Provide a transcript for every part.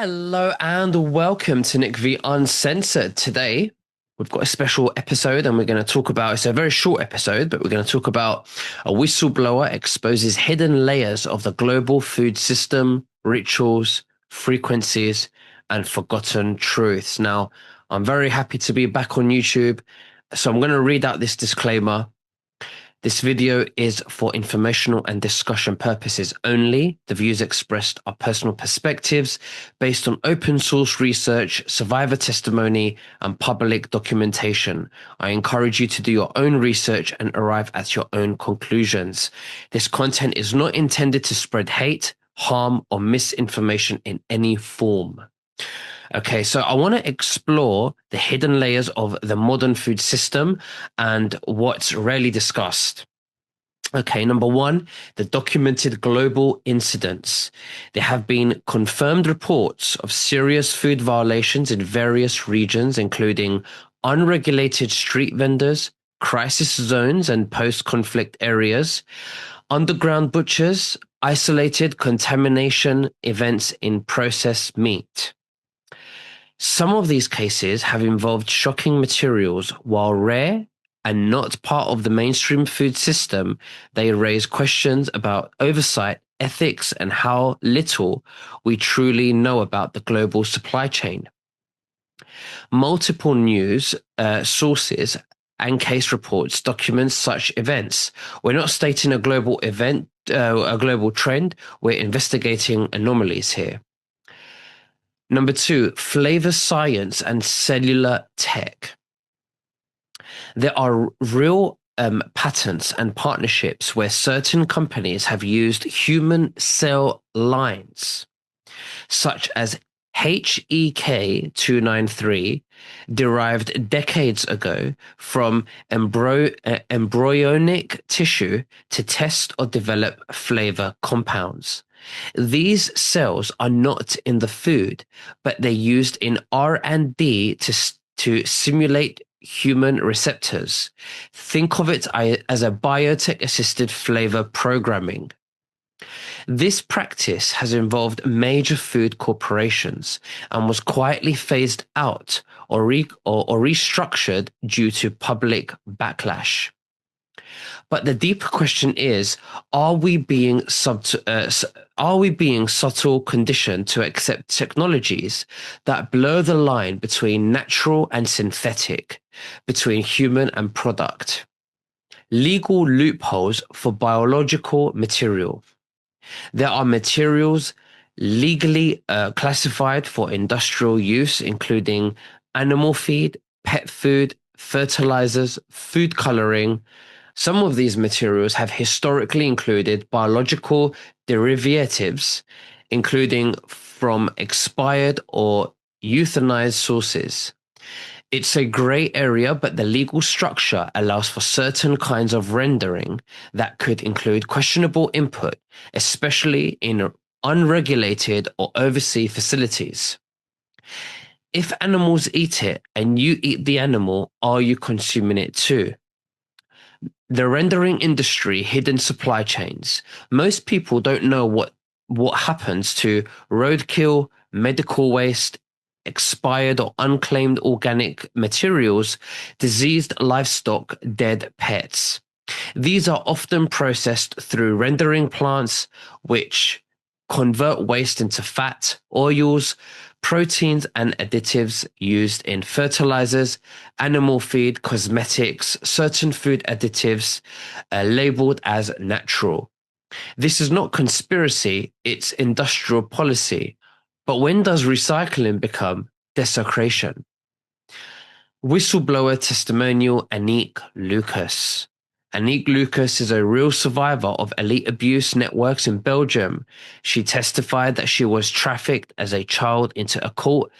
Hello and welcome to Nick V Uncensored. Today, we've got a special episode and we're going to talk about, it's a very short episode, but we're going to talk about a whistleblower exposes hidden layers of the global food system, rituals, frequencies, and forgotten truths. Now, I'm very happy to be back on YouTube, so I'm going to read out this disclaimer. This video is for informational and discussion purposes only. The views expressed are personal perspectives based on open source research, survivor testimony, and public documentation. I encourage you to do your own research and arrive at your own conclusions. This content is not intended to spread hate, harm, or misinformation in any form. Okay, so I want to explore the hidden layers of the modern food system and what's rarely discussed. Okay, number one, the documented global incidents. There have been confirmed reports of serious food violations in various regions, including unregulated street vendors, crisis zones and post-conflict areas, underground butchers, isolated contamination events in processed meat. Some of these cases have involved shocking materials. While rare and not part of the mainstream food system, they raise questions about oversight, ethics, and how little we truly know about the global supply chain. Multiple news sources and case reports document such events. We're not stating a global event, a global trend. We're investigating anomalies here. Number two, flavor science and cellular tech. There are real patents and partnerships where certain companies have used human cell lines, such as HEK293, derived decades ago from embryonic tissue to test or develop flavor compounds. These cells are not in the food, but they're used in R&D to simulate human receptors. Think of it as a biotech-assisted flavor programming. This practice has involved major food corporations and was quietly phased out or restructured due to public backlash. But the deeper question is, are we being subtle conditioned to accept technologies that blur the line between natural and synthetic, between human and product? Legal loopholes for biological material. There are materials legally classified for industrial use, including animal feed, pet food, fertilizers, food coloring. Some of these materials have historically included biological derivatives, including from expired or euthanized sources. It's a gray area, but the legal structure allows for certain kinds of rendering that could include questionable input, especially in unregulated or overseas facilities. If animals eat it and you eat the animal, are you consuming it too? The rendering industry, hidden supply chains. Most people don't know what happens to roadkill, medical waste, expired or unclaimed organic materials, diseased livestock, dead pets. These are often processed through rendering plants, which convert waste into fat, oils, proteins, and additives used in fertilizers, animal feed, cosmetics, certain food additives labeled as natural. This is not conspiracy, it's industrial policy. But when does recycling become desecration? Whistleblower testimonial Anique Lucas. Anique Lucas is a real survivor of elite abuse networks in Belgium. She testified that she was trafficked as a child into occult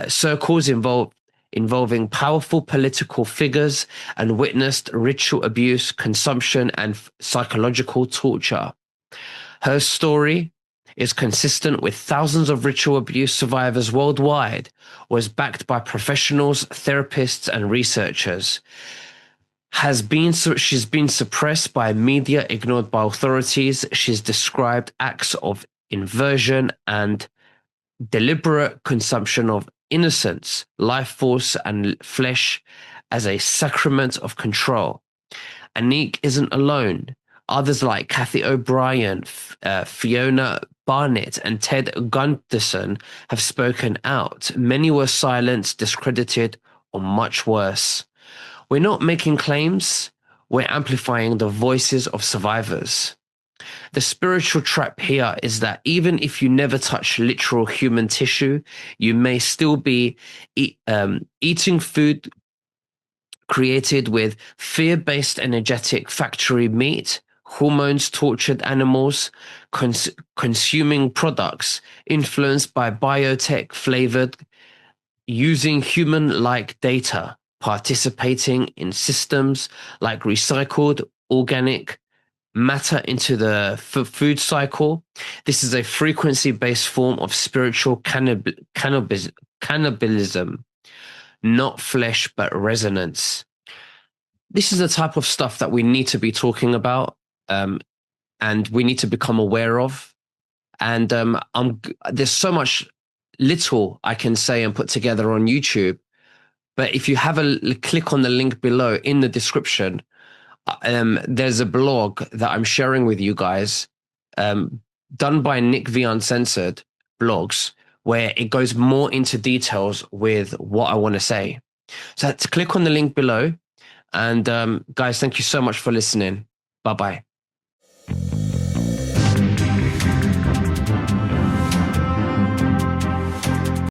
circles involving powerful political figures and witnessed ritual abuse, consumption, and psychological torture. Her story is consistent with thousands of ritual abuse survivors worldwide, was backed by professionals, therapists, and researchers. She's been suppressed by media, ignored by authorities. She's described acts of inversion and deliberate consumption of innocence, life force, and flesh as a sacrament of control. Anik isn't alone. Others like Kathy O'Brien, Fiona Barnett, and Ted Gunderson have spoken out. Many were silenced, discredited, or much worse. We're not making claims, we're amplifying the voices of survivors. The spiritual trap here is that even if you never touch literal human tissue, you may still be eating food created with fear-based energetic factory meat, hormones tortured animals, consuming products influenced by biotech flavored, using human-like data, participating in systems like recycled organic matter into the food cycle. This is a frequency-based form of spiritual cannibalism, not flesh but resonance. This is the type of stuff that we need to be talking about, and we need to become aware of. And there's so much little I can say and put together on YouTube. But if you have a click on the link below in the description, there's a blog that I'm sharing with you guys, done by Nick V Uncensored blogs, where it goes more into details with what I want to say. So to click on the link below. And guys, thank you so much for listening. Bye bye.